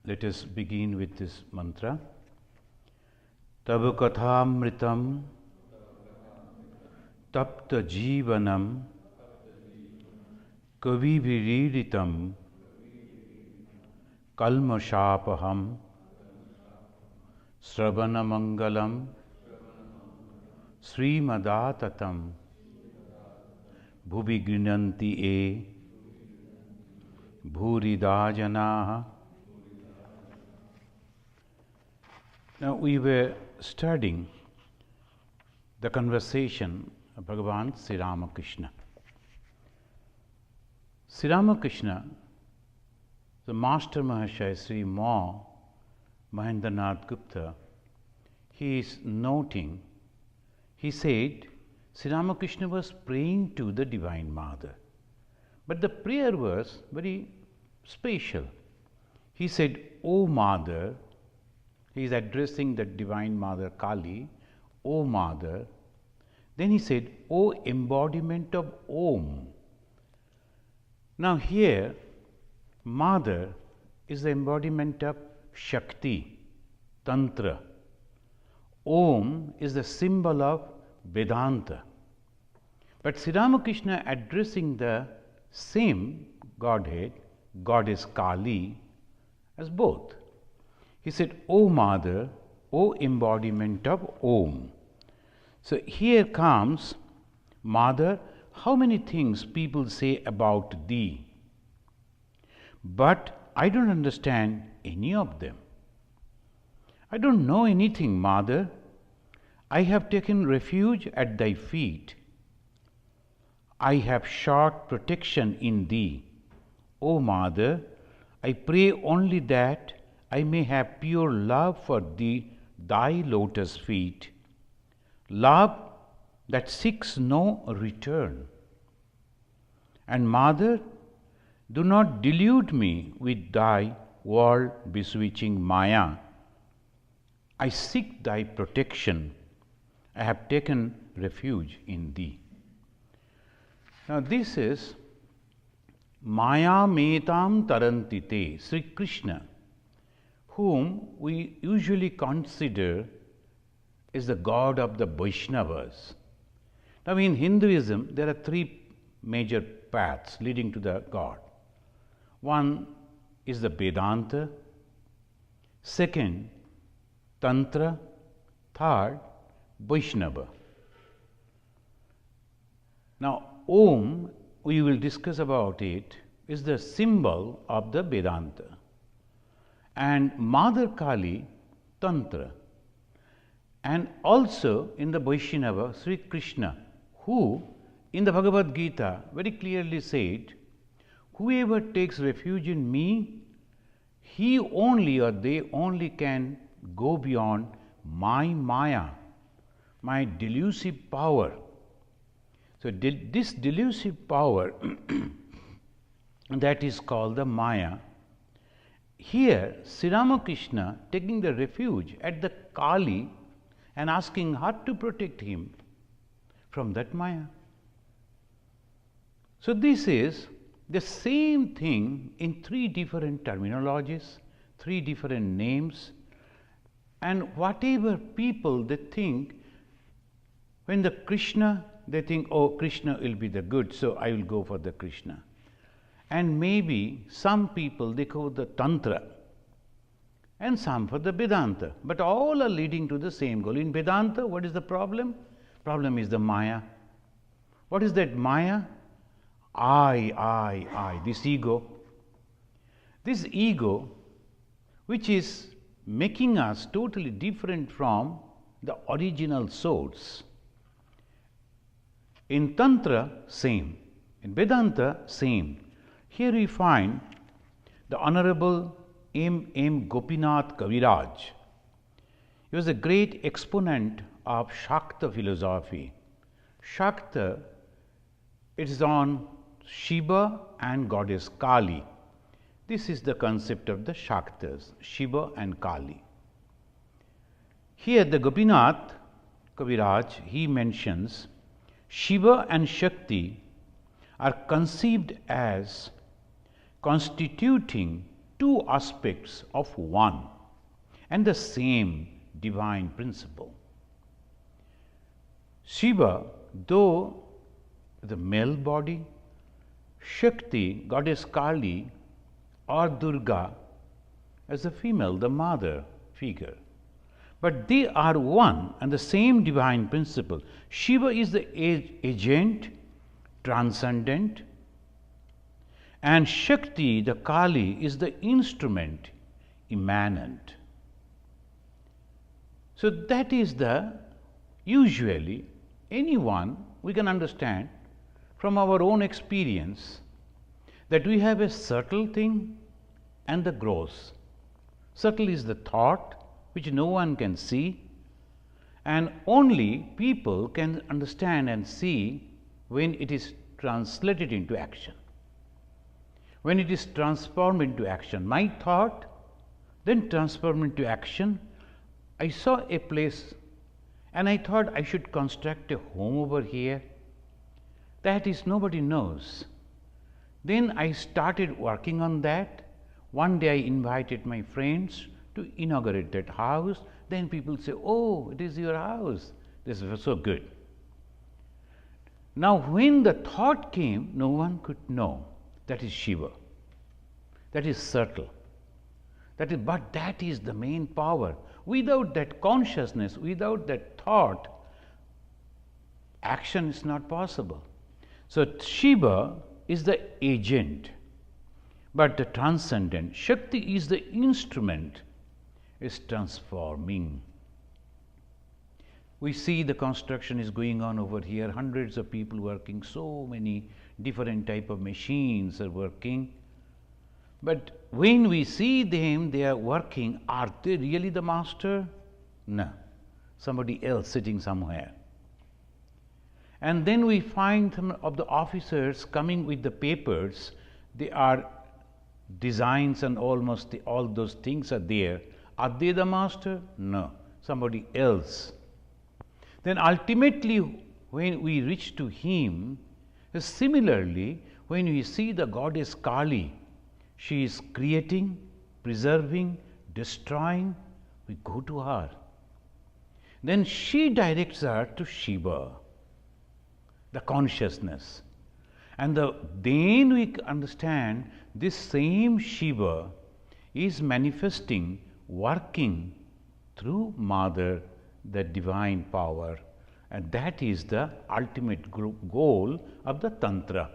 Let us begin with this mantra. Tava kathamritam tapta jivanam kaviviriditam kalmashapaham sravanamangalam srimadatatam bhuvi grinanti e bhurida janaha. Now we were studying the conversation of Bhagavan Sri Ramakrishna. Sri Ramakrishna, the Master Mahashaya Sri Ma Mahendranath Gupta, he is noting, he said, Sri Ramakrishna was praying to the Divine Mother. But the prayer was very special. He said, O Mother, he is addressing the Divine Mother Kali, O Mother. Then he said, O embodiment of Om. Now here, Mother is the embodiment of Shakti, Tantra. Om is the symbol of Vedanta. But Sri Ramakrishna addressing the same Godhead, Goddess Kali, as both. He said, O Mother, O embodiment of Om. So here comes, Mother, how many things people say about thee, but I don't understand any of them. I don't know anything, Mother. I have taken refuge at thy feet. I have sought protection in thee. O Mother, I pray only that I may have pure love for thee, thy lotus feet, love that seeks no return. And Mother, do not delude me with thy world beswitching Maya. I seek thy protection. I have taken refuge in thee. Now this is Maya metam tarantite, Sri Krishna, whom we usually consider is the God of the Vaishnavas. Now in Hinduism, there are three major paths leading to the God. One is the Vedanta, second, Tantra, third, Vaishnava. Now Om, we will discuss about it, is the symbol of the Vedanta. And Mother Kali, Tantra. And also in the Vaishnava, Sri Krishna, who in the Bhagavad Gita very clearly said, whoever takes refuge in me, he only or they only can go beyond my Maya, my delusive power. So this delusive power that is called the Maya. Here, Sri Ramakrishna taking the refuge at the Kali and asking her to protect him from that Maya. So this is the same thing in three different terminologies, three different names, and whatever people they think, when the Krishna, they think, oh, Krishna will be the good, so I will go for the Krishna. And maybe some people they go the Tantra and some for the Vedanta, but all are leading to the same goal. In Vedanta, what is the problem? Problem is the Maya. What is that Maya? I, this ego. This ego, which is making us totally different from the original source. In Tantra, same. In Vedanta, same. Here we find the Honorable M. Gopinath Kaviraj. He was a great exponent of Shakta philosophy. Shakta, it is on Shiva and Goddess Kali. This is the concept of the Shaktas, Shiva and Kali. Here the Gopinath Kaviraj, he mentions Shiva and Shakti are conceived as constituting two aspects of one and the same divine principle. Shiva, though the male body, Shakti, goddess Kali, or Durga as the female, the mother figure. But they are one and the same divine principle. Shiva is the agent, transcendent, and Shakti, the Kali, is the instrument, immanent. So that is the, usually, anyone we can understand from our own experience that we have a subtle thing and the gross. Subtle is the thought which no one can see, and only people can understand and see when it is translated into action. When it is transformed into action, my thought then transformed into action. I saw a place and I thought I should construct a home over here. That is, nobody knows. Then I started working on that. One day I invited my friends to inaugurate that house. Then people say, "Oh, it is your house. This was so good." Now, when the thought came, no one could know. That is Shiva. That is subtle. But that is the main power. Without that consciousness, without that thought, action is not possible. So Shiva is the agent, but the transcendent. Shakti is the instrument, is transforming. We see the construction is going on over here, hundreds of people working, so many different type of machines are working. But when we see them, they are working, are they really the master? No, somebody else sitting somewhere. And then we find some of the officers coming with the papers. They are designs and almost all those things are there. Are they the master? No, somebody else. Then ultimately, when we reach to him, similarly, when we see the goddess Kali, she is creating, preserving, destroying, we go to her. Then she directs her to Shiva, the consciousness. And then we understand this same Shiva is manifesting, working through Mother, the divine power. And that is the ultimate goal of the Tantra.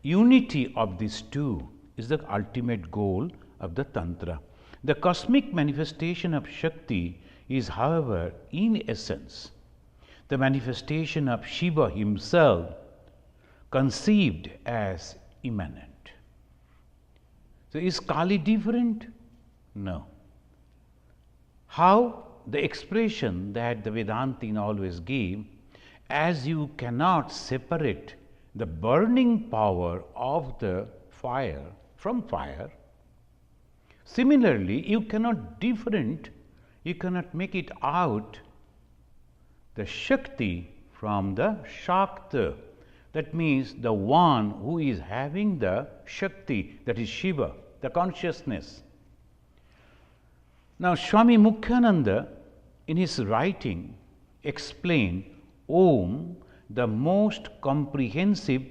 Unity of these two is the ultimate goal of the Tantra. The cosmic manifestation of Shakti is, however, in essence, the manifestation of Shiva himself, conceived as immanent. So is Kali different? No. How? The expression that the Vedantin always give, as you cannot separate the burning power of the fire from fire, similarly you cannot make it out the Shakti from the Shakta. That means the one who is having the Shakti, that is Shiva, the consciousness. Now Swami Mukhananda in his writing explained Om, the most comprehensive,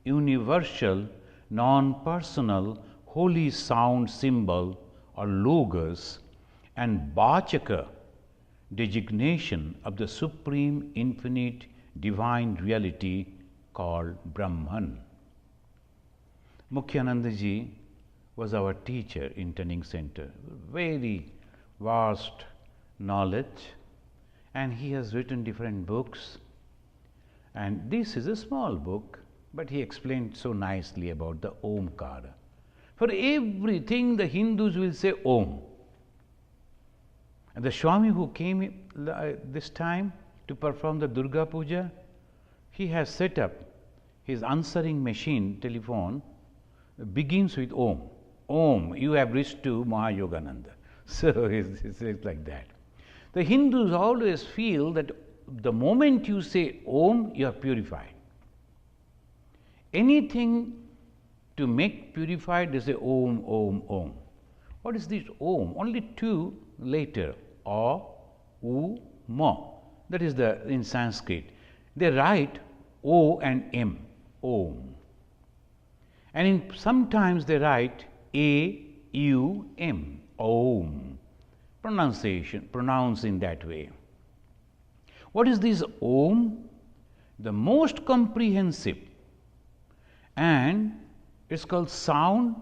universal, non-personal, holy sound symbol or logos, and Vachaka, designation of the supreme infinite divine reality called Brahman. Mukhananda ji was our teacher in Training Center, very vast knowledge, and he has written different books, and this is a small book, but he explained so nicely about the Omkara. For everything the Hindus will say Om. And the Swami who came this time to perform the Durga Puja, he has set up his answering machine telephone begins with Om. Om, you have reached to Mahayogananda. So it's like that. The Hindus always feel that the moment you say Om, you are purified. Anything to make purified, they say Om, Om, Om. What is this Om? Only two later, A, U, Ma. That is in Sanskrit. They write O and M, Om. And sometimes they write A, U, M, Om. Pronounce in that way. What is this Om? The most comprehensive, and it's called sound,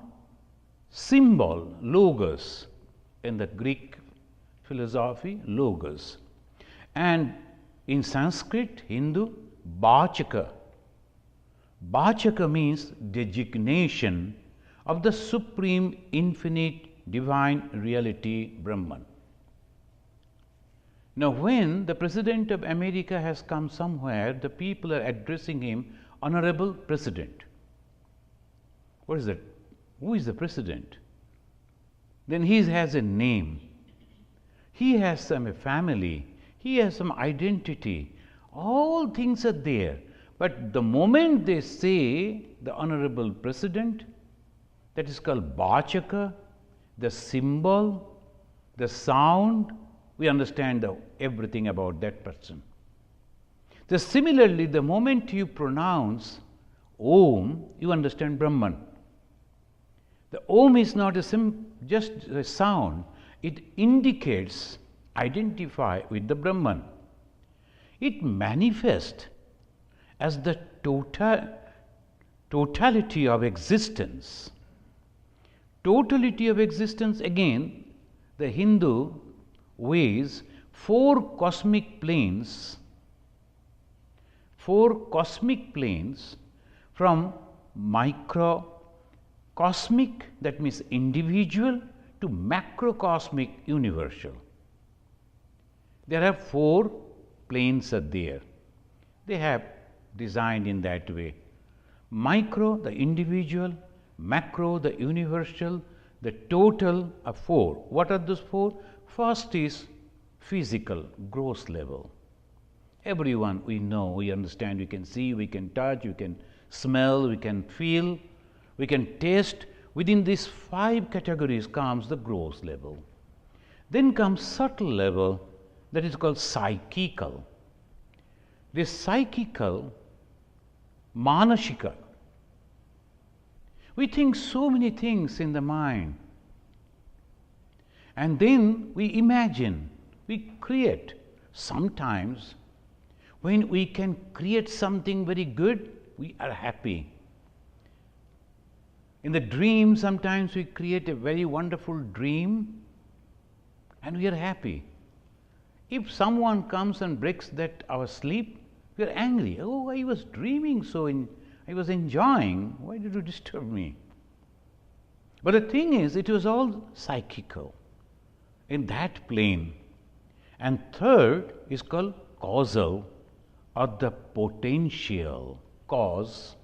symbol, logos, in the Greek philosophy, logos, and in Sanskrit, Hindu, Vachaka. Vachaka means designation of the supreme, infinite, divine reality, Brahman. Now, when the President of America has come somewhere, the people are addressing him, Honorable President. What is that? Who is the President? Then he has a name. He has some family. He has some identity. All things are there. But the moment they say the Honorable President, that is called Vachaka, the symbol, the sound, we understand everything about that person. So similarly, the moment you pronounce Om, you understand Brahman. The Om is not just a sound, it indicates, identify with the Brahman. It manifests as the totality of existence. Totality of existence, again, the Hindu ways, four cosmic planes from microcosmic, that means individual, to macrocosmic, universal. There are four planes are there. They have designed in that way. Micro, the individual, macro, the universal, the total are four. What are those four? First is physical, gross level. Everyone we know, we understand, we can see, we can touch, we can smell, we can feel, we can taste. Within these five categories comes the gross level. Then comes subtle level, that is called psychical. This psychical, manashika. We think so many things in the mind. And then we imagine, we create. Sometimes when we can create something very good, we are happy. In the dream, sometimes we create a very wonderful dream and we are happy. If someone comes and breaks our sleep, we are angry. Oh, I was dreaming, I was enjoying. Why did you disturb me? But the thing is, it was all psychical in that plane. And third is called causal, or the potential. Cause,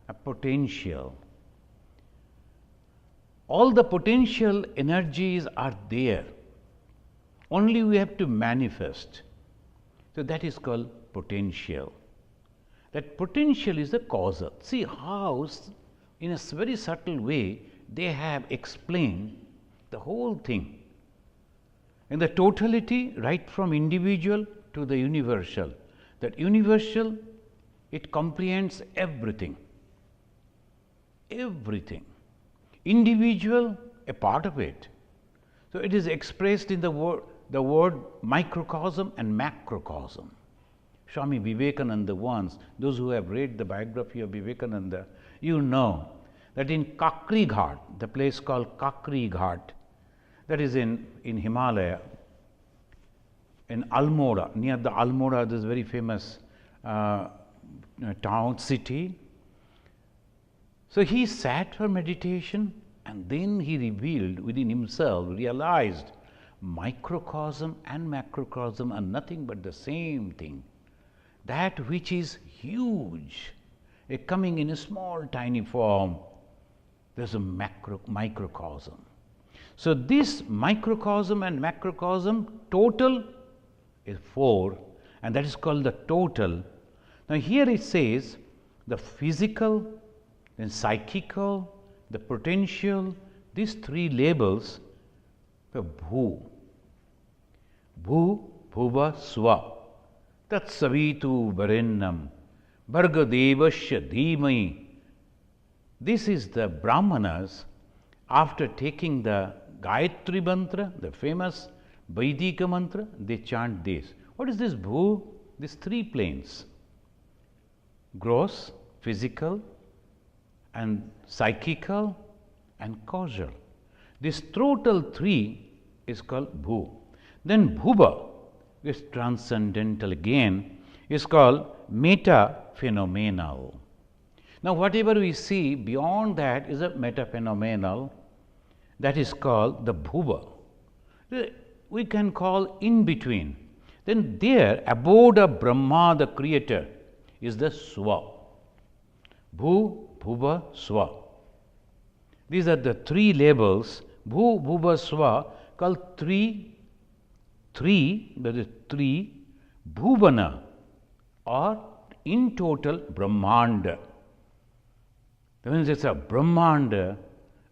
a potential. All the potential energies are there. Only we have to manifest. So that is called potential. That potential is the causal. See how, in a very subtle way, they have explained the whole thing. In the totality, right from individual to the universal. That universal, it comprehends everything. Everything. Individual, a part of it. So it is expressed in the word microcosm and macrocosm. Swami Vivekananda once, those who have read the biography of Vivekananda, you know that in Kakri Ghat, the place called Kakri Ghat, that is in Himalaya, in Almora, near the Almora, this very famous town, city. So he sat for meditation and then he revealed within himself, realized microcosm and macrocosm are nothing but the same thing. That which is huge, coming in a small tiny form, there's a microcosm. So this microcosm and macrocosm total is 4, and that is called the total. Now here it says the physical, then psychical, the potential, these three labels for Bhu. Bhu, Bhuva, Swa. Tat Savitu Varennam Bharga Devasya Dhimai. This is the Brahmanas, after taking the Gayatri mantra, the famous Vaidika mantra, they chant this. What is this Bhu? These three planes: gross, physical, and psychical, and causal. This total three is called Bhu. Then Bhuva, which is transcendental again, is called meta-phenomenal. Now, whatever we see beyond that is a meta-phenomenal, that is called the Bhuva. We can call in between. Then there, abode of Brahma, the creator, is the Swa. Bhu, Bhuva, Swa. These are the three labels, Bhu, Bhuva, Swa, called three, that is three Bhuvana, or in total Brahmanda. That means it's a Brahmanda,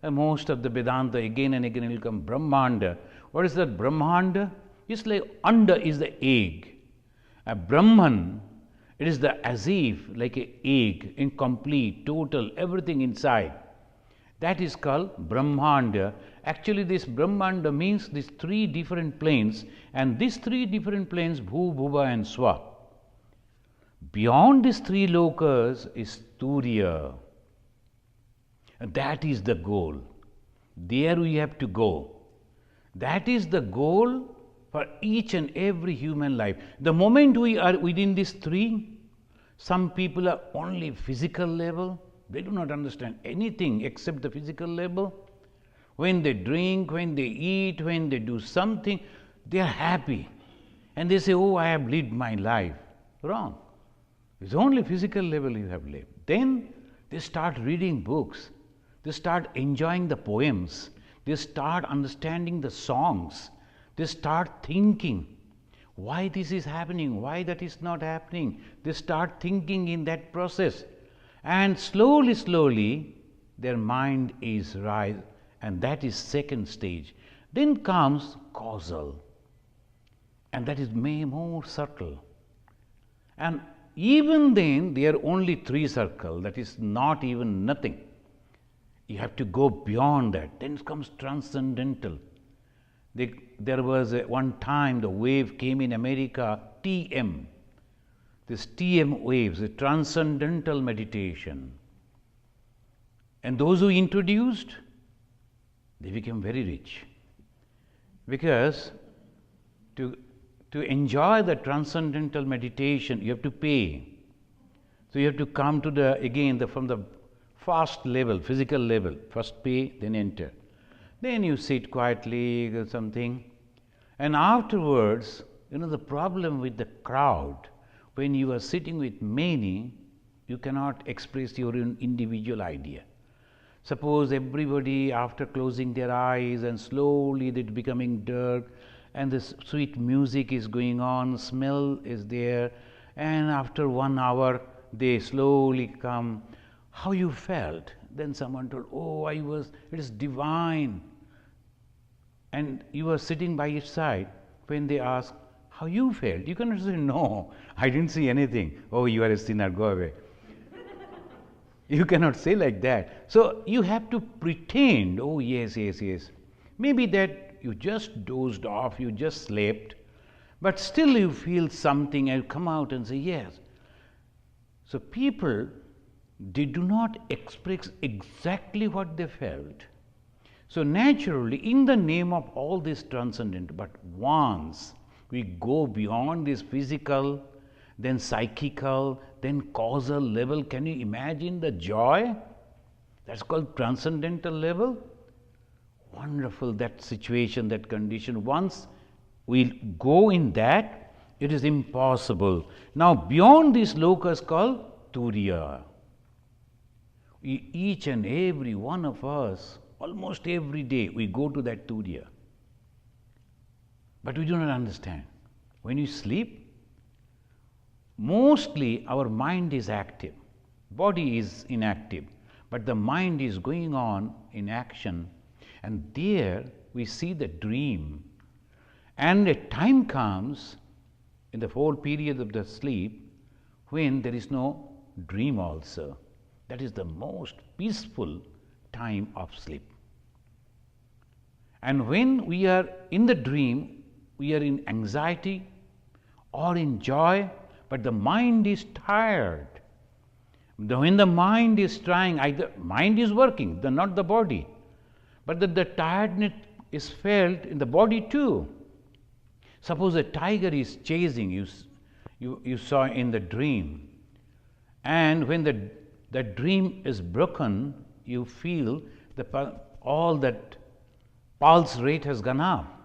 and most of the Vedanta again and again will come Brahmanda. What is that Brahmanda? It's like Anda is the egg. A Brahman, it is the as if like an egg, incomplete, total, everything inside. That is called Brahmanda. Actually, this Brahmanda means these three different planes, and these three different planes, Bhu, Bhuva, and Swa. Beyond these three lokas is Turiya. And that is the goal. There we have to go. That is the goal for each and every human life. The moment we are within these three, some people are only physical level. They do not understand anything except the physical level. When they drink, when they eat, when they do something, they are happy. And they say, oh, I have lived my life. Wrong. It's only physical level you have lived. Then they start reading books. They start enjoying the poems. They start understanding the songs. They start thinking why this is happening, why that is not happening. They start thinking in that process. And slowly, slowly, their mind is rise, and that is second stage. Then comes causal, and that is more subtle. And even then, there are only three circles, that is not even nothing. You have to go beyond that. Then comes transcendental. There was one time the wave came in America, TM. This TM waves, the transcendental meditation. And those who introduced, they became very rich. Because to enjoy the transcendental meditation, you have to pay. So you have to come to from the fast level, physical level. First pay, then enter. Then you sit quietly or something. And afterwards, the problem with the crowd, when you are sitting with many, you cannot express your own individual idea. Suppose everybody, after closing their eyes and slowly they're becoming dark, and this sweet music is going on, smell is there, and after 1 hour they slowly come. How you felt? Then someone told, oh, it is divine. And you were sitting by its side. When they ask, how you felt? You cannot say, no, I didn't see anything. Oh, you are a sinner, go away. You cannot say like that. So you have to pretend, oh, yes, yes, yes. Maybe that you just dozed off, you just slept, but still you feel something and come out and say, yes. So people, they do not express exactly what they felt. So naturally, in the name of all this transcendent, but once we go beyond this physical, then psychical, then causal level, can you imagine the joy? That's called transcendental level. Wonderful, that situation, that condition. Once we go in that, it is impossible. Now, beyond this lokas called Turiya. Each and every one of us, almost every day, we go to that Turiya. But we do not understand. When you sleep, mostly our mind is active, body is inactive, but the mind is going on in action. And there we see the dream. And a time comes in the whole period of the sleep when there is no dream also. That is the most peaceful time of sleep. And when we are in the dream, we are in anxiety or in joy, but the mind is tired. When the mind is trying, mind is working, not the body, but the tiredness is felt in the body too. Suppose a tiger is chasing you, you saw in the dream, and when the dream is broken, you feel all that pulse rate has gone up,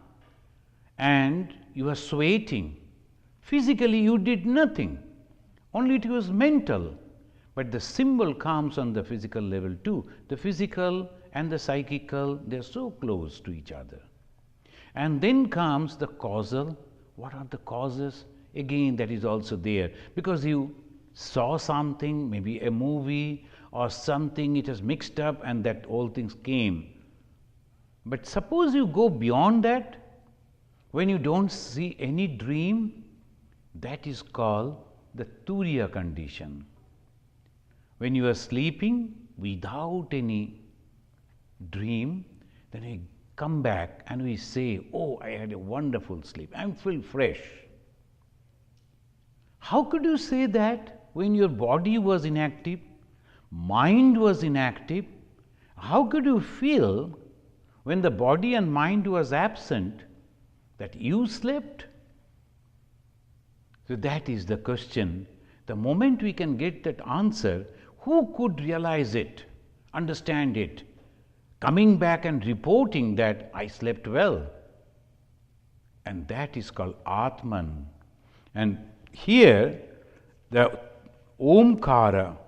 and you are sweating. Physically, you did nothing, only it was mental. But the symbol comes on the physical level too. The physical and the psychical, they are so close to each other. And then comes the causal. What are the causes? Again, that is also there. Because you saw something, maybe a movie or something, it has mixed up and that all things came. But suppose you go beyond that, when you don't see any dream, that is called the Turiya condition. When you are sleeping without any dream, then we come back and we say, oh, I had a wonderful sleep, I feel fresh. How could you say that when your body was inactive, mind was inactive? How could you feel when the body and mind was absent that you slept? So that is the question. The moment we can get that answer, who could realize it, understand it, coming back and reporting that I slept well? And that is called Atman. And here the Omkara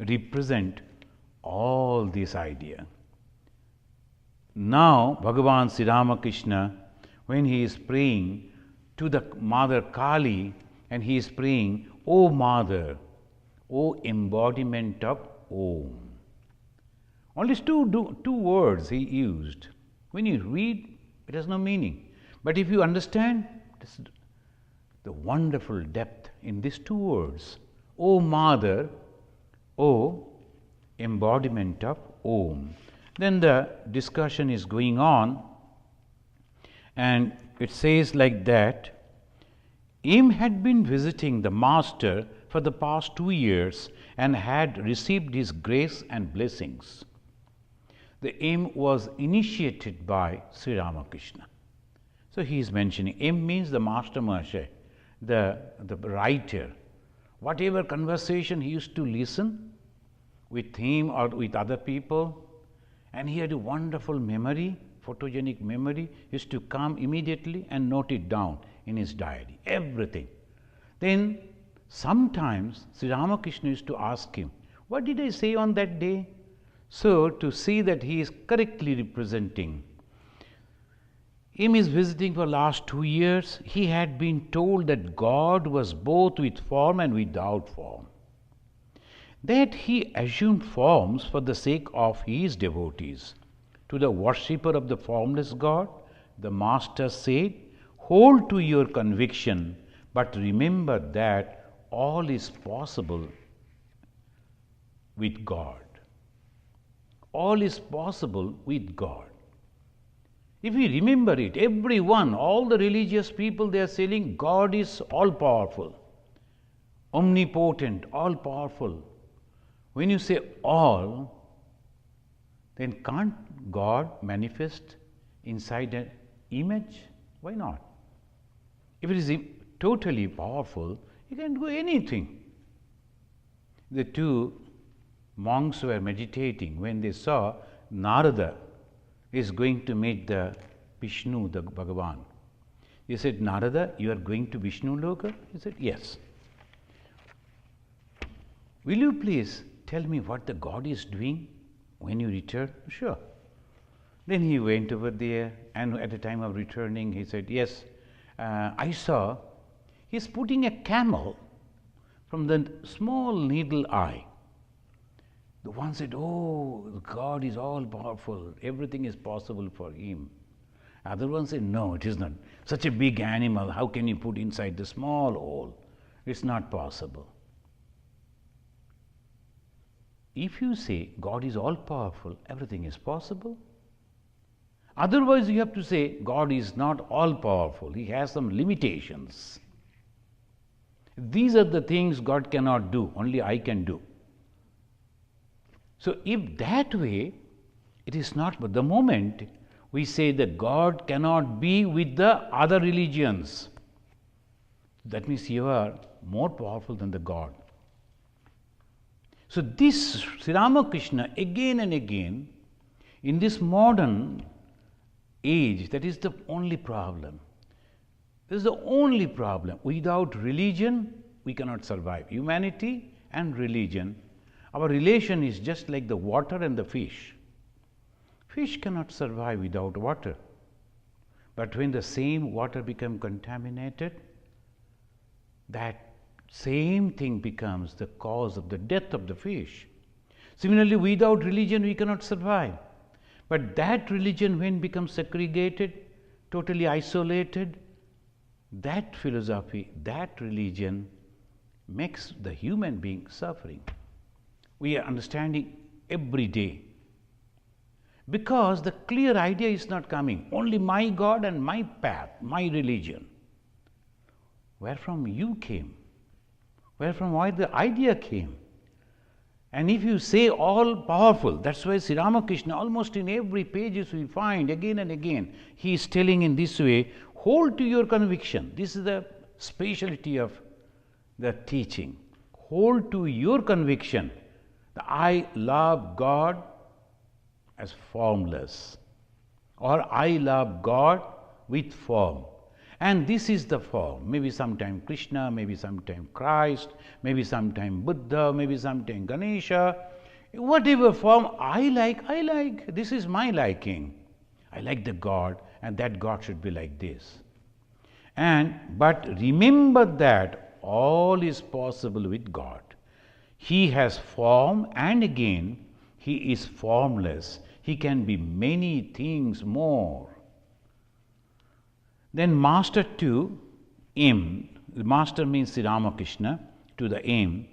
represent all this idea. Now Bhagavan Sri Ramakrishna, when he is praying to the Mother Kali, and he is praying, O Mother, O embodiment of Om. Only two words he used. When you read, it has no meaning. But if you understand, this is the wonderful depth in these two words. O Mother, O embodiment of Om. Then the discussion is going on, and it says like that, Im had been visiting the Master for the past 2 years and had received his grace and blessings. The Im was initiated by Sri Ramakrishna. So he is mentioning, Im means the Master Mahasaya, the writer. Whatever conversation he used to listen with him or with other people, and he had a wonderful memory, photogenic memory, used to come immediately and note it down in his diary, everything. Then sometimes Sri Ramakrishna used to ask him, what did I say on that day? So to see that he is correctly representing, him is visiting for last 2 years, he had been told that God was both with form and without form. That he assumed forms for the sake of his devotees. To the worshipper of the formless God, the Master said, hold to your conviction, but remember that all is possible with God. All is possible with God. If we remember it, everyone, all the religious people, they are saying God is all powerful, omnipotent, all powerful. When you say all, then can't God manifest inside an image? Why not? If it is totally powerful, you can do anything. The two monks were meditating when they saw Narada is going to meet the Vishnu, the Bhagavan. He said, Narada, you are going to Vishnu Loka? He said, yes. Will you please tell me what the God is doing when you return? Sure. Then he went over there, and at the time of returning, he said, yes, I saw he's putting a camel from the small needle eye. The one said, oh, God is all powerful, everything is possible for him. Other one said, no, it is not. Such a big animal, how can you put inside the small hole? It's not possible. If you say God is all powerful, everything is possible. Otherwise, you have to say God is not all powerful, he has some limitations. These are the things God cannot do, only I can do. So, if that way, it is not, but the moment we say that God cannot be with the other religions, that means you are more powerful than the God. So, this Sri Ramakrishna again and again, in this modern age, that is the only problem. This is the only problem. Without religion, we cannot survive. Humanity and religion, our relation is just like the water and the fish. Fish cannot survive without water. But when the same water becomes contaminated, that same thing becomes the cause of the death of the fish. Similarly, without religion, we cannot survive. But that religion, when becomes segregated, totally isolated, that philosophy, that religion makes the human being suffering. We are understanding every day. Because the clear idea is not coming. Only my God and my path, my religion. Where from you came? Where from why the idea came? And if you say all powerful, that's why Sri Ramakrishna, almost in every pages we find again and again, he is telling in this way, hold to your conviction. This is the specialty of the teaching. Hold to your conviction that I love God as formless, or I love God with form. And this is the form. Maybe sometime Krishna, maybe sometime Christ, maybe sometime Buddha, maybe sometime Ganesha. Whatever form I like. This is my liking. I like the God, and that God should be like this. But remember that all is possible with God. He has form, and again, he is formless. He can be many things more. Then master to aim, the master means Sri Ramakrishna, to the aim,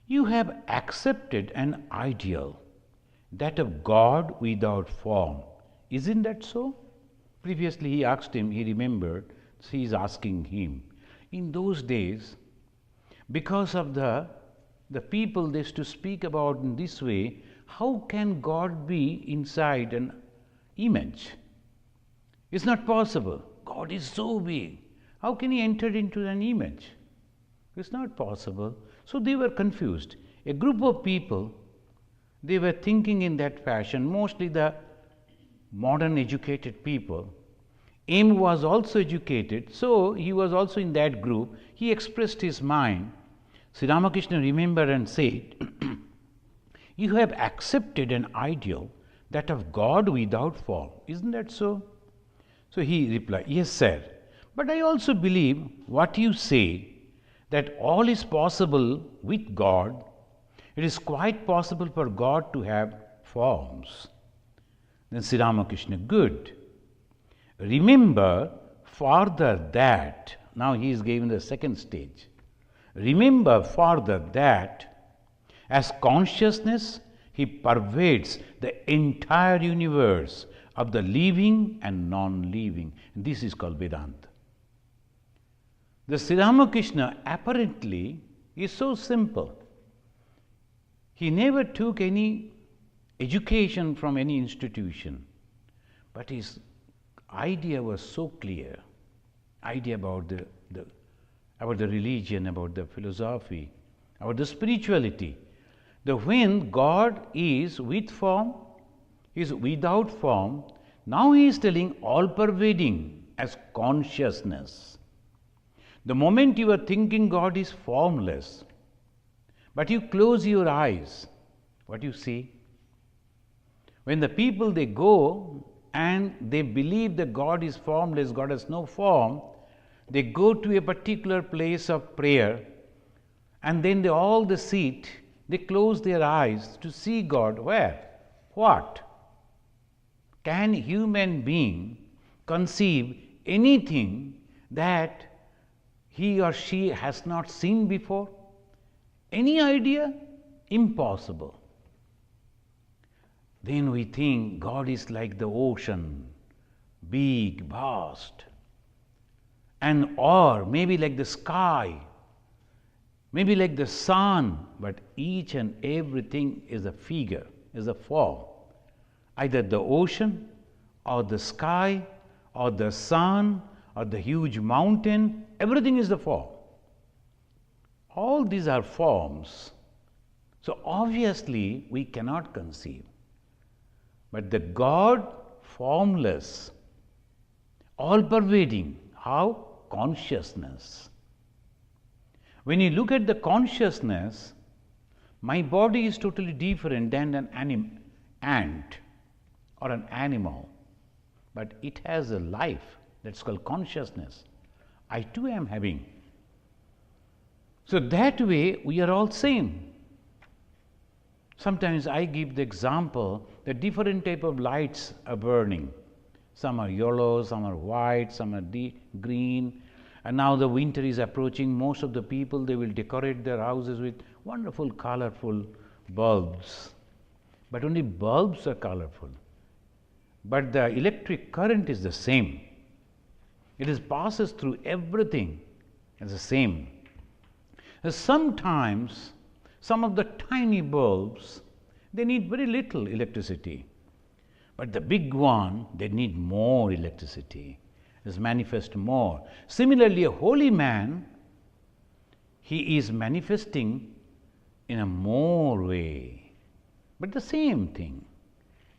you have accepted an ideal, that of God without form. Isn't that so? Previously he asked him, he remembered, so he is asking him. In those days, because of the people they used to speak about in this way, how can God be inside an image? It's not possible. God is so big. How can he enter into an image? It's not possible. So they were confused. A group of people, they were thinking in that fashion, mostly the modern educated people. M was also educated, so he was also in that group. He expressed his mind. Sri Ramakrishna remembered and said, you have accepted an ideal, that of God without form. Isn't that so? So he replied, yes, sir. But I also believe what you say, that all is possible with God. It is quite possible for God to have forms. Then Sri Ramakrishna, good. Remember further that, now he is given the second stage. Remember further that as consciousness, he pervades the entire universe of the living and non-living. This is called Vedanta. The Sri Ramakrishna apparently is so simple. He never took any education from any institution, but his idea was so clear. Idea about the religion, about the philosophy, about the spirituality. The when God is with form, is without form, now he is telling all pervading as consciousness. The moment you are thinking God is formless, but you close your eyes, what you see? When the people they go and they believe that God is formless, God has no form, they go to a particular place of prayer and then they all sit They close their eyes to see God. Where? What? Can human being conceive anything that he or she has not seen before? Any idea? Impossible. Then we think God is like the ocean, big, vast, and or maybe like the sky, maybe like the sun, but each and everything is a figure, is a form. Either the ocean or the sky or the sun or the huge mountain, everything is the form. All these are forms. So obviously we cannot conceive. But the God, formless, all-pervading, how? Consciousness. When you look at the consciousness, my body is totally different than an ant or an animal, but it has a life that's called consciousness. I too am having. So that way we are all same. Sometimes I give the example that different type of lights are burning. Some are yellow, some are white, some are green. And now the winter is approaching. Most of the people, they will decorate their houses with wonderful, colorful bulbs. But only bulbs are colorful. But the electric current is the same. It passes through everything as the same. Sometimes some of the tiny bulbs, they need very little electricity. But the big one, they need more electricity. Is manifest more. Similarly, a holy man, he is manifesting in a more way, but the same thing.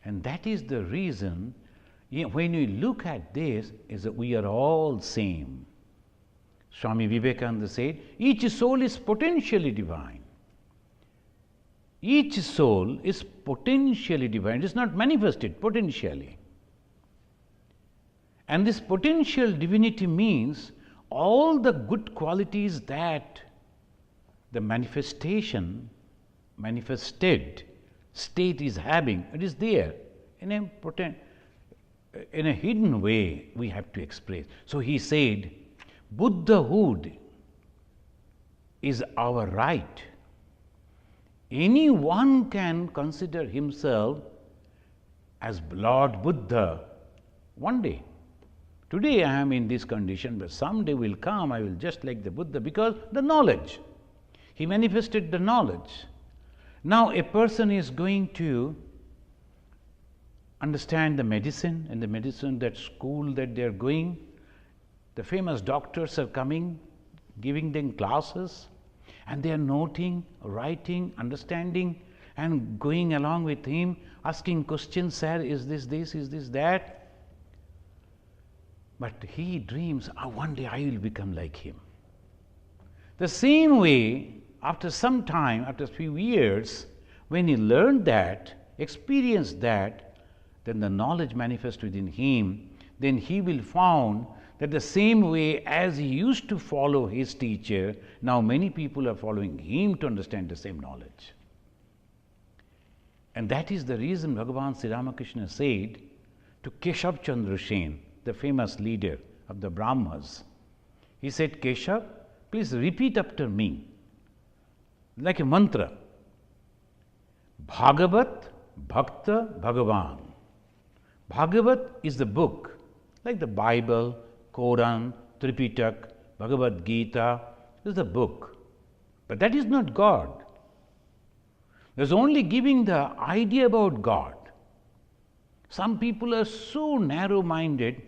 And that is the reason, when you look at this, is that we are all same. Swami Vivekananda said, each soul is potentially divine. Each soul is potentially divine. It is not manifested, potentially. And this potential divinity means all the good qualities that the manifested state is having, it is there in a hidden way we have to express. So he said, Buddhahood is our right. Anyone can consider himself as Lord Buddha one day. Today I am in this condition, but someday will come, I will just like the Buddha, because the knowledge. He manifested the knowledge. Now a person is going to understand the medicine, and the medicine, that school that they are going, the famous doctors are coming, giving them classes, and they are noting, writing, understanding, and going along with him, asking questions, sir, is this, is this, that? But he dreams, one day I will become like him. The same way, after some time, after a few years, when he learned that, experienced that, then the knowledge manifests within him, then he will find that the same way as he used to follow his teacher, now many people are following him to understand the same knowledge. And that is the reason Bhagavan Sri Ramakrishna said to Keshav Chandra Sen, the famous leader of the Brahmas, he said, Keshav, please repeat after me, like a mantra, Bhagavat Bhakta Bhagavan. Bhagavat is the book, like the Bible, Quran, Tripitak, Bhagavad Gita, is the book. But that is not God. There's only giving the idea about God. Some people are so narrow-minded,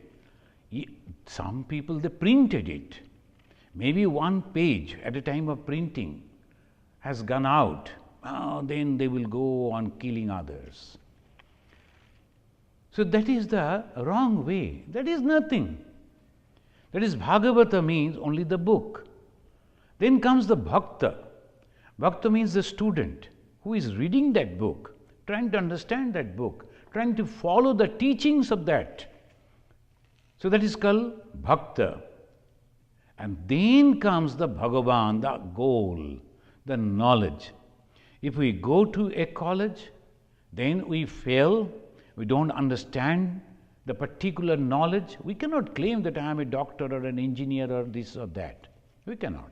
some people, they printed it. Maybe one page at a time of printing has gone out. Then they will go on killing others. So that is the wrong way. That is nothing. That is, Bhagavata means only the book. Then comes the Bhakta. Bhakta means the student who is reading that book, trying to understand that book, trying to follow the teachings of that. So that is called Bhakta. And then comes the Bhagavan, the goal, the knowledge. If we go to a college, then we fail, we don't understand the particular knowledge, we cannot claim that I am a doctor or an engineer or this or that. We cannot.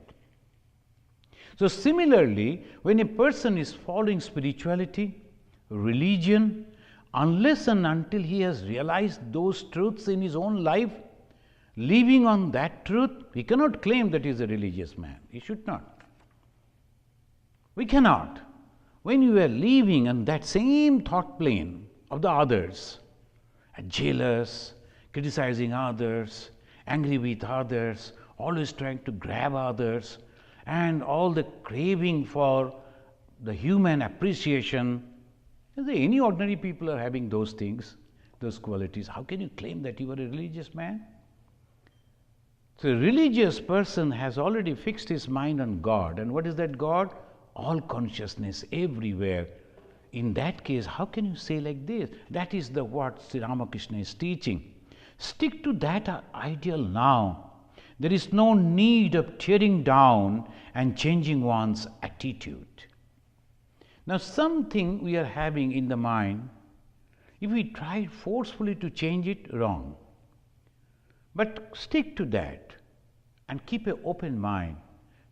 So similarly, when a person is following spirituality, religion, unless and until he has realized those truths in his own life, living on that truth, he cannot claim that he is a religious man. He should not. We cannot. When you are living on that same thought plane of the others, jealous, criticizing others, angry with others, always trying to grab others, and all the craving for the human appreciation, any ordinary people are having those things, those qualities. How can you claim that you are a religious man? So a religious person has already fixed his mind on God. And what is that God? All consciousness everywhere. In that case, how can you say like this? That is what Sri Ramakrishna is teaching. Stick to that ideal now. There is no need of tearing down and changing one's attitude. Now, something we are having in the mind, if we try forcefully to change it, wrong. But stick to that and keep an open mind.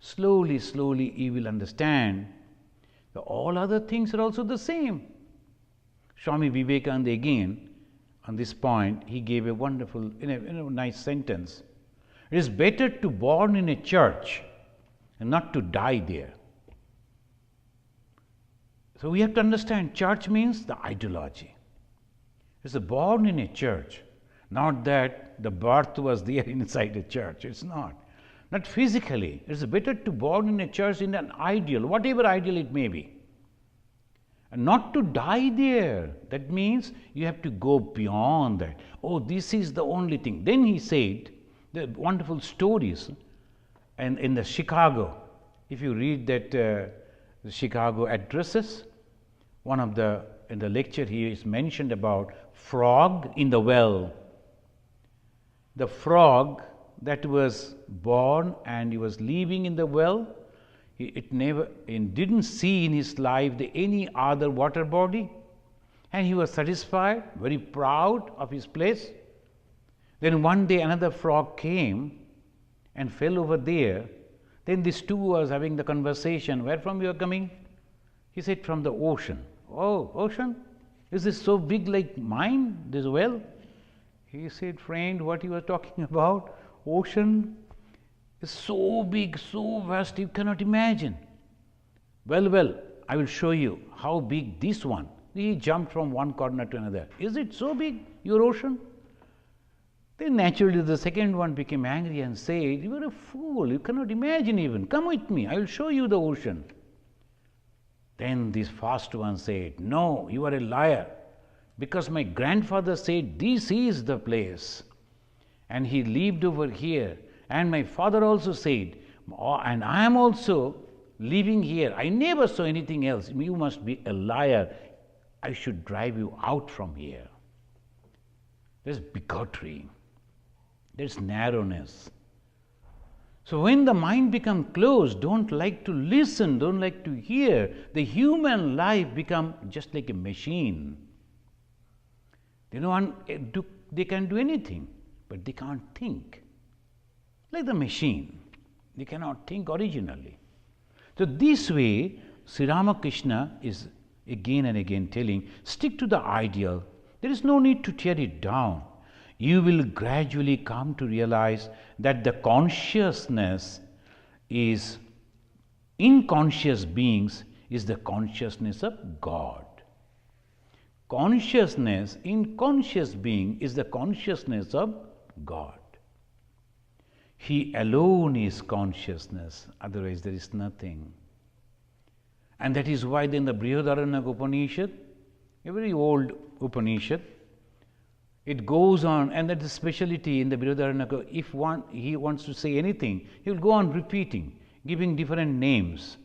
Slowly, slowly you will understand that all other things are also the same. Swami Vivekananda again, on this point, he gave a wonderful, nice sentence. It is better to born in a church and not to die there. So we have to understand, church means the ideology. It's born in a church, not that the birth was there inside a church. It's not. Not physically. It's better to born in a church in an ideal, whatever ideal it may be. And not to die there. That means you have to go beyond that. Oh, this is the only thing. Then he said, the wonderful stories, and in the Chicago, if you read that the Chicago addresses, in the lecture he is mentioned about frog in the well. The frog that was born and he was living in the well, he didn't see in his life any other water body, and he was satisfied, very proud of his place. Then one day another frog came and fell over there. Then these two was having the conversation. Where from you are coming? He said, from the ocean. Oh, ocean? Is this so big like mine, this well? He said, friend, what you are talking about? Ocean is so big, so vast, you cannot imagine. Well, I will show you how big this one. He jumped from one corner to another. Is it so big, your ocean? Then naturally the second one became angry and said, you are a fool, you cannot imagine even. Come with me, I will show you the ocean. Then this first one said, no, you are a liar, because my grandfather said this is the place. And he lived over here. And my father also said, and I am also living here. I never saw anything else. You must be a liar. I should drive you out from here. There's bigotry. There's narrowness. So when the mind becomes closed, don't like to listen, don't like to hear, the human life become just like a machine. They can do anything, but they can't think. Like the machine, they cannot think originally. So this way, Sri Ramakrishna is again and again telling, stick to the ideal. There is no need to tear it down. You will gradually come to realize that the consciousness is, in conscious beings, is the consciousness of God. Consciousness in conscious being is the consciousness of God. He alone is consciousness, otherwise there is nothing. And that is why then the Brihadaranyaka Upanishad, a very old Upanishad, it goes on, and that is the speciality in the Brihadaranyaka. If he wants to say anything, he will go on repeating, giving different names.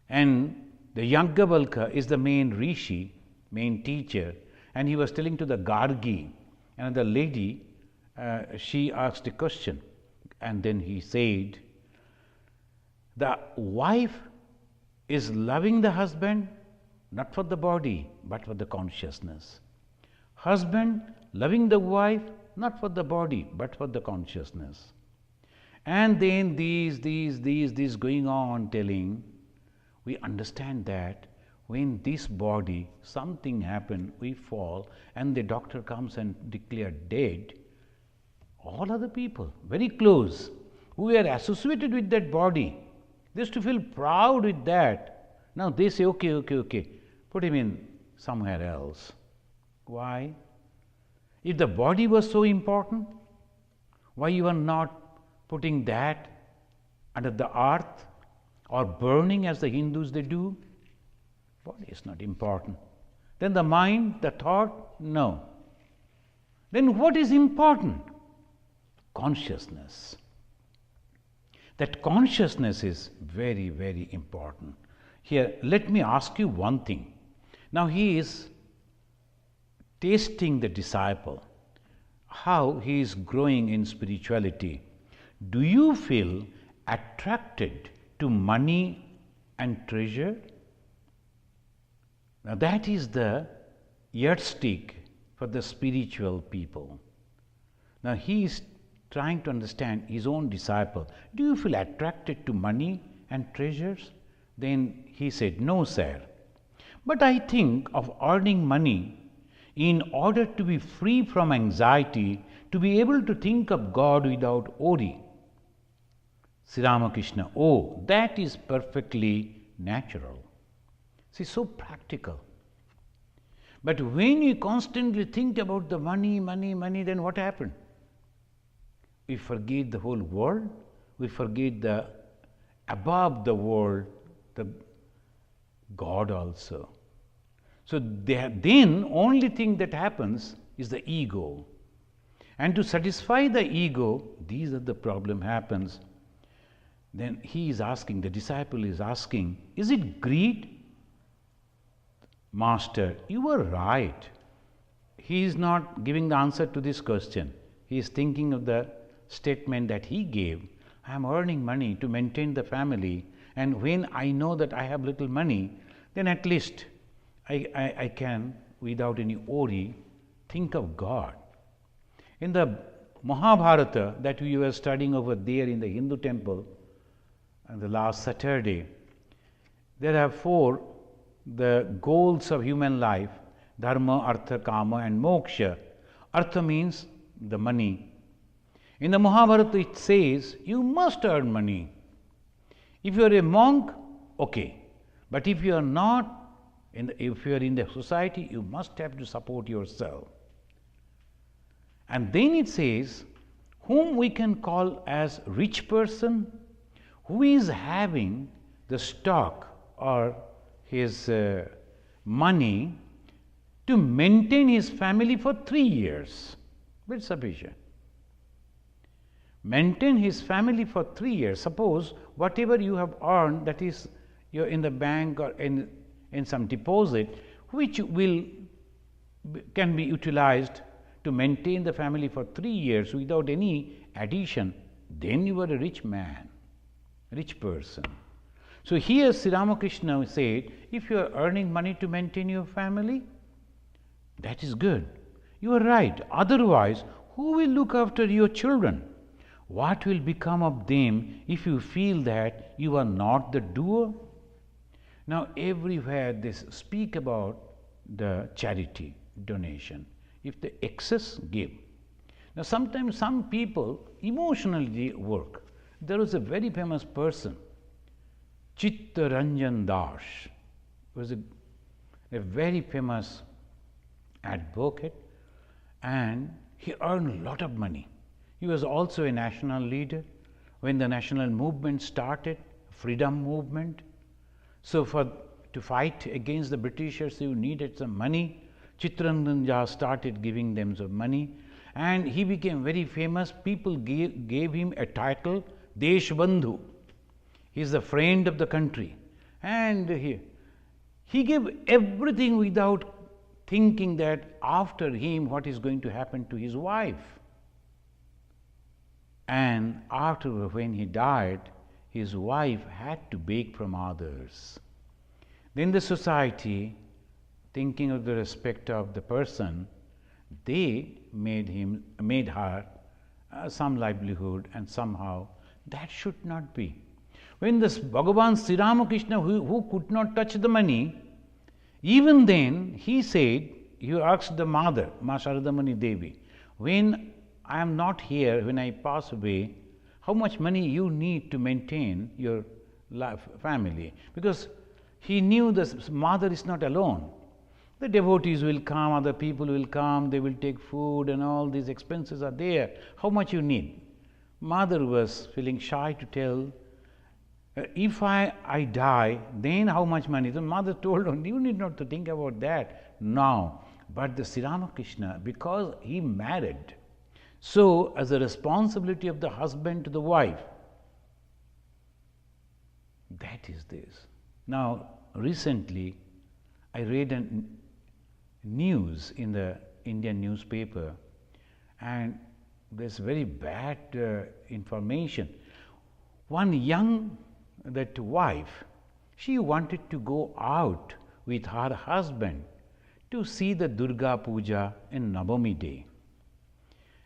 And the Yajnavalkya is the main rishi, main teacher, and he was telling to the Gargi, and the lady, she asked a question, and then he said, the wife is loving the husband not for the body but for the consciousness. Husband loving the wife not for the body but for the consciousness. And then these going on telling, we understand that when this body, something happened, we fall, and the doctor comes and declare dead, all other people, very close, who were associated with that body, they used to feel proud with that. Now they say, okay, put him in somewhere else. Why? If the body was so important, why you are not putting that under the earth or burning as the Hindus they do? Body is not important. Then the mind, the thought, no. Then what is important? Consciousness. That consciousness is very, very important. Here, let me ask you one thing. Now he is tasting the disciple, how he is growing in spirituality. Do you feel attracted to money and treasure? Now that is the yardstick for the spiritual people. Now he is trying to understand his own disciple. Do you feel attracted to money and treasures? Then he said, no, sir. But I think of earning money in order to be free from anxiety, to be able to think of God without worry. Sri Ramakrishna, oh, that is perfectly natural. See, so practical. But when you constantly think about the money, then what happened? We forget the whole world. We forget the above the world, the God also. So then only thing that happens is the ego. And to satisfy the ego, these are the problem happens. Then he is asking, the disciple is asking, is it greed? Master, you are right. He is not giving the answer to this question. He is thinking of the statement that he gave. I am earning money to maintain the family, and when I know that I have little money, then at least I can, without any worry, think of God. In the Mahabharata that we were studying over there in the Hindu temple on the last Saturday, there are 4 the goals of human life: dharma, artha, kama and moksha. Artha means the money. In the Mahabharata it says you must earn money. If you are a monk, okay, but if you are not, if you are in the society, you must have to support yourself. And then it says, whom we can call as rich person, who is having the stock or his money to maintain his family for 3 years. Very sufficient. Maintain his family for 3 years. Suppose whatever you have earned, that is you're in the bank or in some deposit, which can be utilized to maintain the family for 3 years without any addition, then you are a rich man, rich person. So here Sri Ramakrishna said, if you are earning money to maintain your family, that is good. You are right. Otherwise, who will look after your children? What will become of them if you feel that you are not the doer? Now everywhere they speak about the charity, donation. If the excess, give. Now sometimes some people emotionally work. There was a very famous person, Chitta Ranjan Das, was a very famous advocate, and he earned a lot of money. He was also a national leader when the national movement started, freedom movement. So to fight against the Britishers, you needed some money. Chittaranjan Das started giving them some money, and he became very famous. People gave him a title, Deshbandhu. He is the friend of the country, and he gave everything without thinking that after him what is going to happen to his wife. And after, when he died, his wife had to beg from others. Then the society, thinking of the respect of the person, they made her some livelihood, and somehow that should not be. When this Bhagavan Sri Ramakrishna, who could not touch the money, even then he said, he asked the mother, Ma Sharadamani Devi, when I am not here, when I pass away, how much money you need to maintain your family? Because he knew the mother is not alone. The devotees will come, other people will come, they will take food, and all these expenses are there. How much you need? Mother was feeling shy to tell, if I die, then how much money? The mother told him, you need not to think about that now. But the Sri Ramakrishna, because he married, so as a responsibility of the husband to the wife, that is this. Now, recently, I read a news in the Indian newspaper, and there's very bad information. One young wife, she wanted to go out with her husband to see the Durga Puja in Navami day.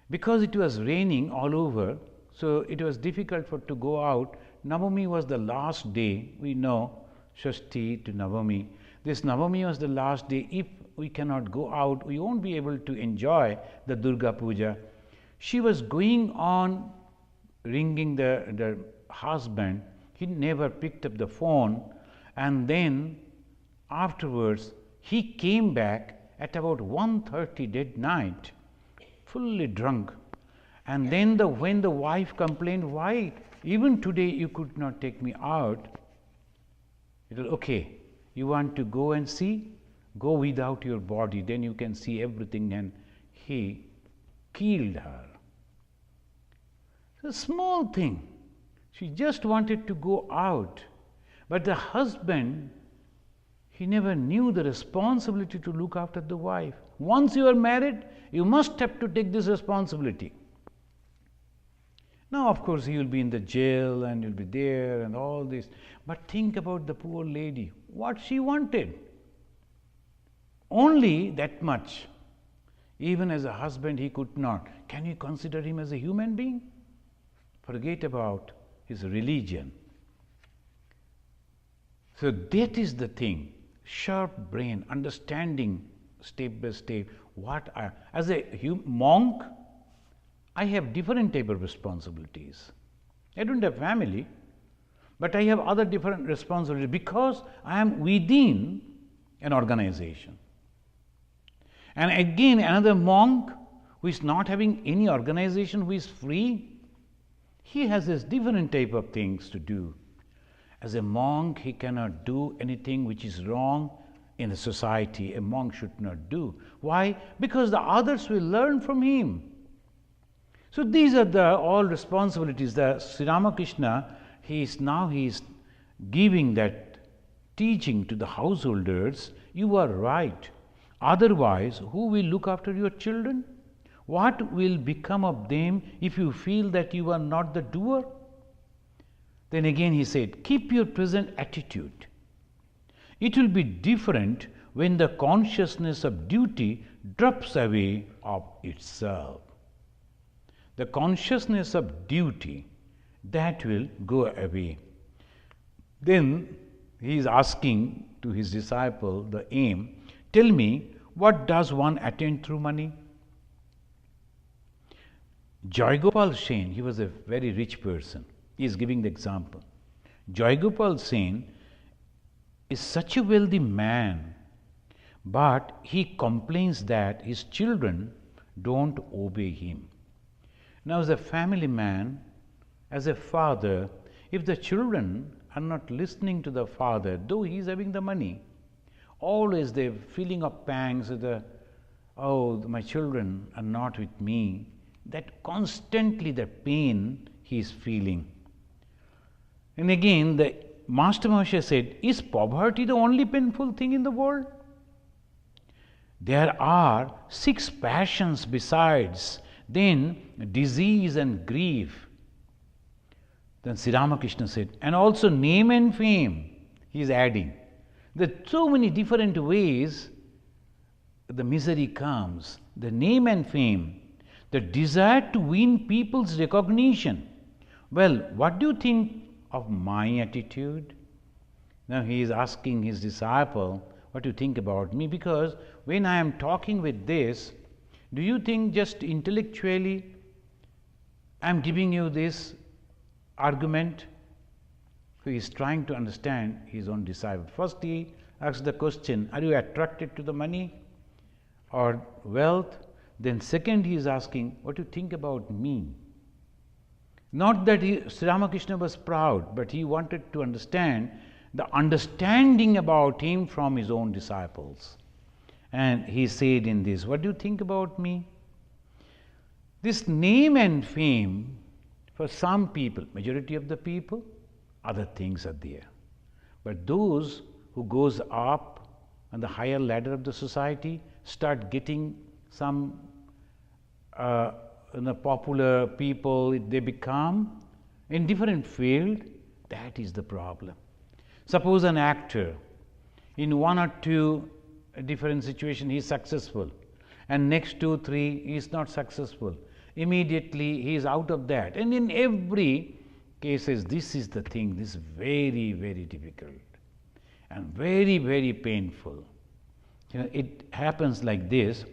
Because it was raining all over, so it was difficult for to go out. Navami was the last day, we know, Shashti to Navami. This Navami was the last day. If we cannot go out, we won't be able to enjoy the Durga Puja. She was going on ringing the husband. He never picked up the phone, and then afterwards he came back at about 1:30 dead night, fully drunk. And then when the wife complained, why even today you could not take me out? It was okay, you want to go and see? Go without your body, then you can see everything. And he killed her. It's a small thing. She just wanted to go out. But the husband, he never knew the responsibility to look after the wife. Once you are married, you must have to take this responsibility. Now, of course, he will be in the jail and you'll be there and all this. But think about the poor lady, what she wanted. Only that much. Even as a husband, he could not. Can you consider him as a human being? Forget about his religion. So that is the thing. Sharp brain, understanding step by step. As a monk, I have different type of responsibilities. I don't have family, but I have other different responsibilities because I am within an organization. And again, another monk who is not having any organization, who is free, he has this different type of things to do. As a monk, he cannot do anything which is wrong in the society. A monk should not do. Why? Because the others will learn from him. So these are all responsibilities. The Sri Ramakrishna, he is giving that teaching to the householders. You are right. Otherwise, who will look after your children? What will become of them if you feel that you are not the doer? Then again he said, keep your present attitude. It will be different when the consciousness of duty drops away of itself. The consciousness of duty, that will go away. Then he is asking to his disciple the aim, tell me, what does one attain through money? Jaygopal Sen, he was a very rich person. He is giving the example. Jaygopal Sen is such a wealthy man, but he complains that his children don't obey him. Now, as a family man, as a father, if the children are not listening to the father, though he is having the money, always the feeling of pangs, my children are not with me, that constantly the pain he is feeling. And again, the Master Mahasaya said, is poverty the only painful thing in the world? There are 6 passions besides, then disease and grief. Then Sri Ramakrishna said, and also name and fame, he is adding. There are so many different ways the misery comes. The name and fame, the desire to win people's recognition. Well, what do you think of my attitude? Now he is asking his disciple, what do you think about me? Because when I am talking with this, do you think just intellectually I am giving you this argument? So he is trying to understand his own disciple. First he asks the question, are you attracted to the money or wealth? Then second he is asking, what do you think about me? Not that Sri Ramakrishna was proud, but he wanted to understand the understanding about him from his own disciples. And he said in this, what do you think about me? This name and fame, for some people, majority of the people, other things are there. But those who goes up on the higher ladder of the society start getting some popular people, they become in different field, that is the problem. Suppose an actor, in one or two different situations he is successful, and next 2, 3 he is not successful. Immediately he is out of that. And in every cases, this is the thing, this is very, very difficult and very, very painful. It happens like this.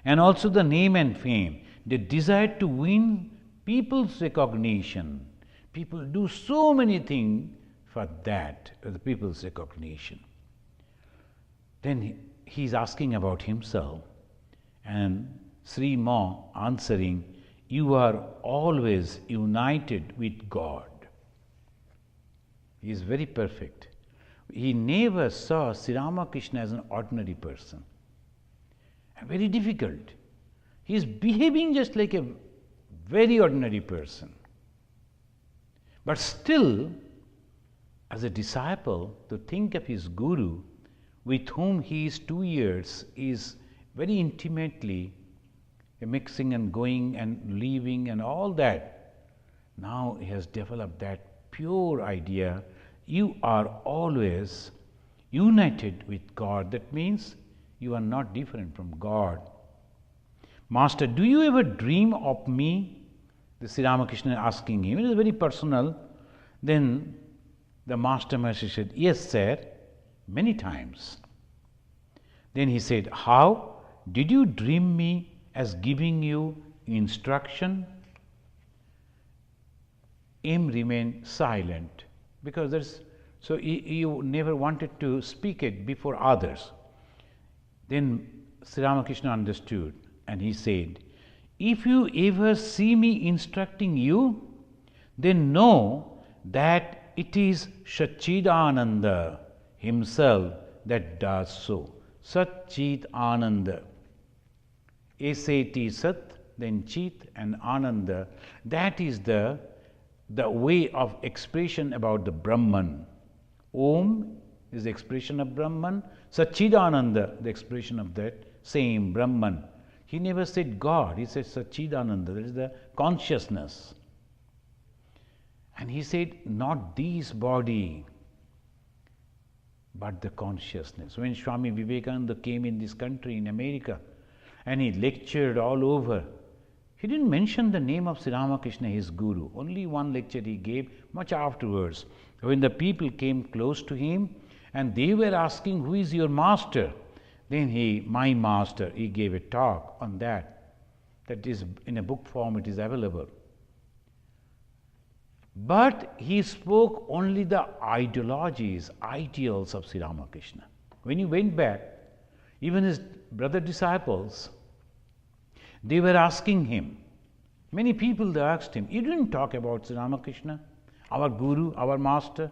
And also the name and fame, the desire to win people's recognition. People do so many things for that, the people's recognition. Then he is asking about himself, and Sri Ma answering, you are always united with God. He is very perfect. He never saw Sri Ramakrishna as an ordinary person. Very difficult. He is behaving just like a very ordinary person. But still, as a disciple, to think of his guru, with whom he is 2 years, is very intimately mixing and going and leaving and all that. Now he has developed that pure idea, you are always united with God. That means you are not different from God. Master, do you ever dream of me? The Sri Ramakrishna asking him. It is very personal. Then the Master Maharshi said, yes, sir, many times. Then he said, how? Did you dream me as giving you instruction? M remained silent because you never wanted to speak it before others. Then Sri Ramakrishna understood and he said, if you ever see me instructing you, then know that it is Satchidananda himself that does so. Satchidananda. S-A-T Sat, then Chit and Ananda. That is the way of expression about the Brahman. Om is the expression of Brahman. Satchidananda, the expression of that same Brahman. He never said God, he said Satchidananda, that is the consciousness. And he said, not this body, but the consciousness. When Swami Vivekananda came in this country, in America, and he lectured all over, he didn't mention the name of Sri Ramakrishna, his guru. Only one lecture he gave much afterwards. When the people came close to him and they were asking, who is your master? Then my master, he gave a talk on that. That is in a book form, it is available. But he spoke only the ideologies, ideals of Sri Ramakrishna. When he went back, even his brother disciples, they were asking him, many people they asked him, you didn't talk about Sri Ramakrishna, our guru, our master.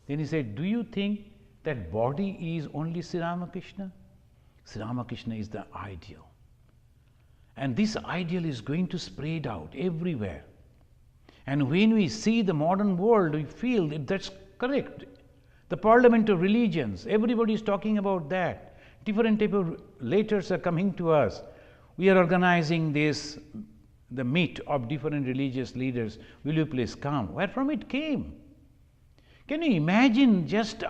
Then he said, do you think that body is only Sri Ramakrishna? Sri Ramakrishna is the ideal. And this ideal is going to spread out everywhere. And when we see the modern world, we feel that that's correct. The parliament of religions, everybody is talking about that. Different type of letters are coming to us. We are organizing this, the meet of different religious leaders. Will you please come? Where from it came? Can you imagine just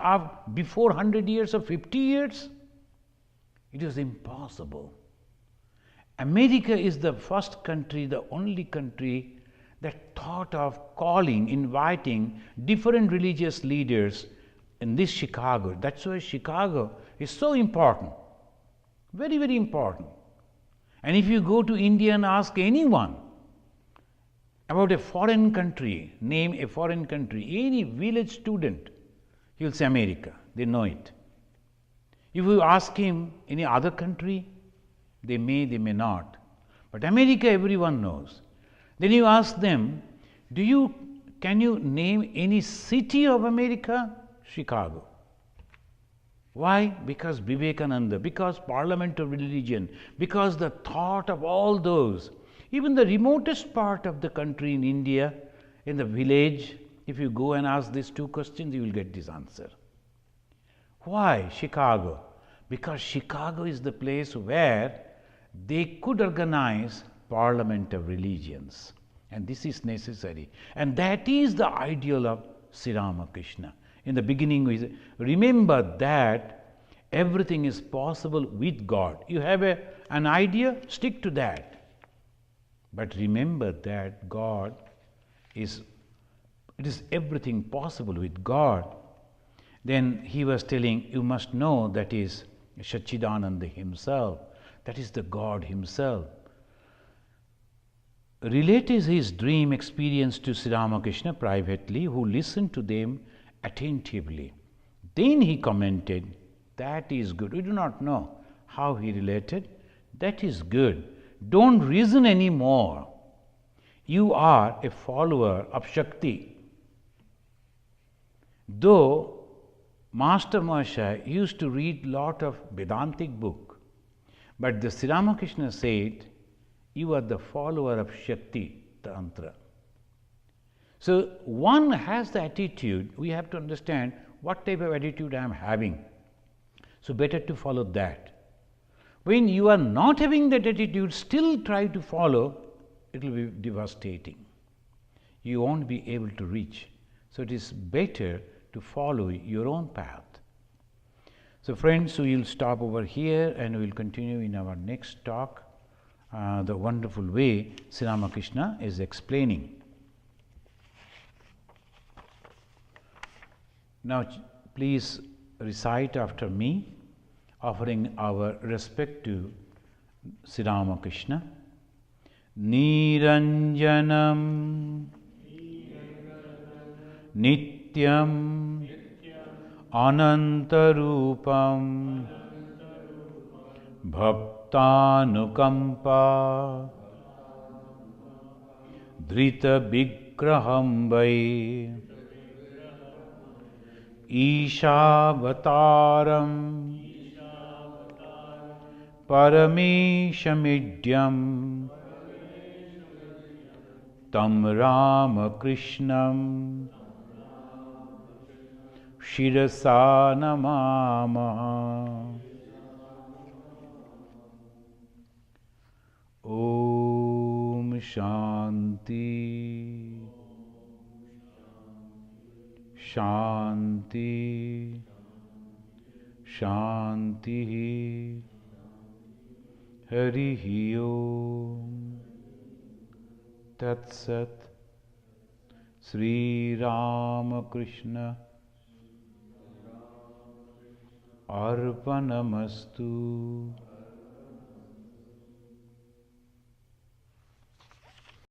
before 100 years or 50 years? It was impossible. America is the first country, the only country that thought of calling, inviting different religious leaders in this Chicago. That's why Chicago is so important. Very, very important. And if you go to India and ask anyone about a foreign country, name a foreign country, any village student, he will say America. They know it. If you ask him any other country, they may not. But America, everyone knows. Then you ask them, can you name any city of America? Chicago. Why? Because Vivekananda, because parliament of religion, because the thought of all those. Even the remotest part of the country in India, in the village, if you go and ask these two questions, you will get this answer. Why Chicago? Because Chicago is the place where they could organize parliament of religions. And this is necessary. And that is the ideal of Sri Ramakrishna. In the beginning, we say, remember that everything is possible with God. You have an idea, stick to that. But remember that God it is everything possible with God. Then he was telling, you must know that is Satchidananda himself, that is the God himself. Related his dream experience to Sri Ramakrishna privately, who listened to them attentively. Then he commented, that is good. We do not know how he related. That is good. Don't reason anymore. You are a follower of Shakti. Though Master Mahashaya used to read lot of Vedantic book, but the Sri Ramakrishna said, you are the follower of Shakti Tantra. So one has the attitude, we have to understand what type of attitude I am having. So better to follow that. When you are not having that attitude, still try to follow, it will be devastating. You won't be able to reach. So it is better to follow your own path. So friends, we will stop over here and we will continue in our next talk the wonderful way Sri Ramakrishna is explaining. Now please recite after me, offering our respect to Sri Ramakrishna. Niranjanam Nityam Anantarupam Bhaktanukampa Dhrita Vigraham Vai Ishavataram Parameshamidyam Tam Ramakrishnam Shirasa Namama. Om Shanti Shanti Shanti Harihi Om Tat Sat. Sri Ramakrishna Arpanamastu.